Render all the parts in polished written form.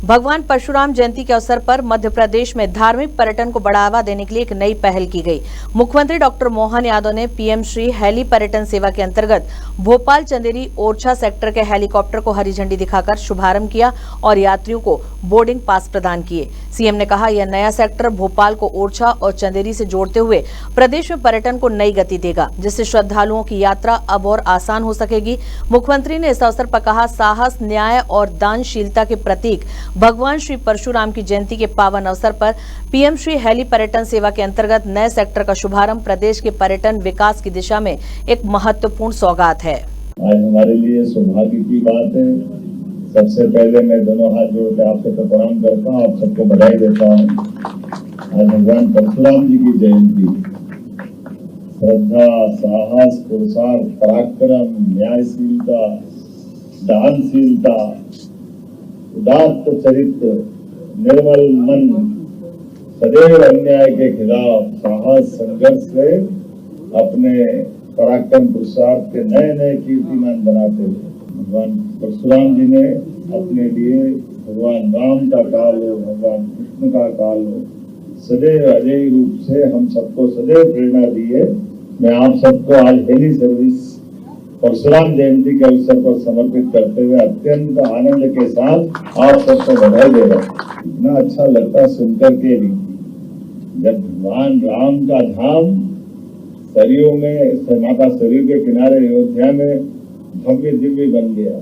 भगवान परशुराम जयंती के अवसर पर मध्य प्रदेश में धार्मिक पर्यटन को बढ़ावा देने के लिए एक नई पहल की गई। मुख्यमंत्री डॉक्टर मोहन यादव ने पीएम श्री हेली पर्यटन सेवा के अंतर्गत भोपाल चंदेरी ओरछा सेक्टर के हेलीकॉप्टर को हरी झंडी दिखाकर शुभारंभ किया और यात्रियों को बोर्डिंग पास प्रदान किए। सीएम ने कहा, यह नया सेक्टर भोपाल को ओरछा और चंदेरी से जोड़ते हुए प्रदेश में पर्यटन को नई गति देगा, जिससे श्रद्धालुओं की यात्रा अब और आसान हो सकेगी। मुख्यमंत्री ने इस अवसर पर कहा, साहस, न्याय और दानशीलता के प्रतीक भगवान श्री परशुराम की जयंती के पावन अवसर पर पीएम श्री हेली पर्यटन सेवा के अंतर्गत नए सेक्टर का शुभारंभ प्रदेश के पर्यटन विकास की दिशा में एक महत्वपूर्ण सौगात है। आज हमारे लिए सौभाग्य की बात है। सबसे पहले मैं दोनों हाथ जोड़कर आप सबको प्रणाम करता हूँ, आप सबको बधाई देता हूँ। आज भगवान परशुराम जी की जयंती, श्रद्धा, साहस, पुरुषार्थ, पराक्रम, न्यायशीलता, दानशीलता, उदात्त चरित्र, निर्मल मन, सदैव अन्याय के खिलाफ साहस, संघर्ष से अपने पराक्रम, पुरुषार्थ के नए नए कीर्तिमान बनाते हुए भगवान परशुराम जी ने अपने लिए भगवान राम का काल हो, भगवान कृष्ण का काल हो, सदैव अजय रूप से हम सबको सदैव प्रेरणा दी है। मैं आप सबको आज हेली सर्विस परशुराम जयंती के अवसर पर समर्पित करते हुए अत्यंत आनंद के साथ आप सबको बधाई दे रहा हूँ। इतना अच्छा लगता सुनकर के भी, जब भगवान राम का धाम सरयू में, माता सरयू के किनारे अयोध्या में भव्य दिव्य बन गया।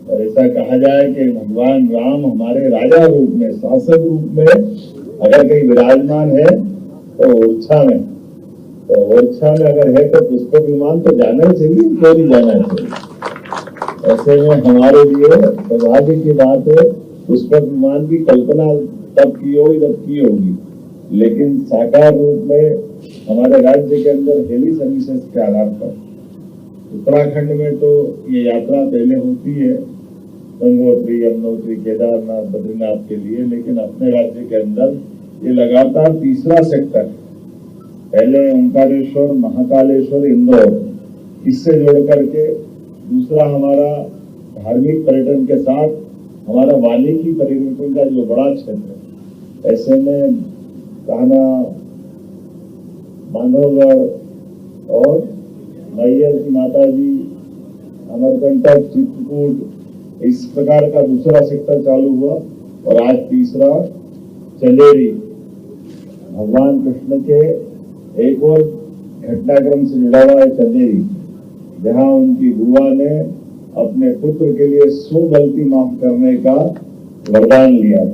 और ऐसा कहा जाए कि भगवान राम हमारे राजा रूप में, शासक रूप में अगर कहीं विराजमान है तो ओरछा में, तो ओरछा में अगर है तो पुष्पक विमान तो जाना ही चाहिए, क्यों नहीं जाना चाहिए। ऐसे में हमारे लिए सौभाग्य की बात है, पुष्पक विमान की कल्पना तब की होगी तब की होगी, लेकिन साकार रूप में हमारे राज्य के अंदर हेली सर्विसेज के आधार पर उत्तराखंड में तो ये यात्रा पहले होती है गंगोत्री, यमुनोत्री, केदारनाथ, बद्रीनाथ के लिए, लेकिन अपने राज्य के अंदर ये लगातार तीसरा सेक्टर है। पहले ओंकारेश्वर, महाकालेश्वर, इंदौर, इससे जोड़ करके दूसरा हमारा धार्मिक पर्यटन के साथ हमारा वाल्मीकि पर्यटन का जो बड़ा क्षेत्र है। ऐसे में कान्हा, बांधवगढ़ और मैयर की माता जी, अमरकंटक, चित्रकूट, इस प्रकार का दूसरा सेक्टर चालू हुआ और आज तीसरा चंदेरी, भगवान कृष्ण के एक और घटनाक्रम से जुड़ा हुआ है चंदेरी, जहां उनकी बुआ ने अपने पुत्र के लिए 100 गलती माफ करने का वरदान लिया।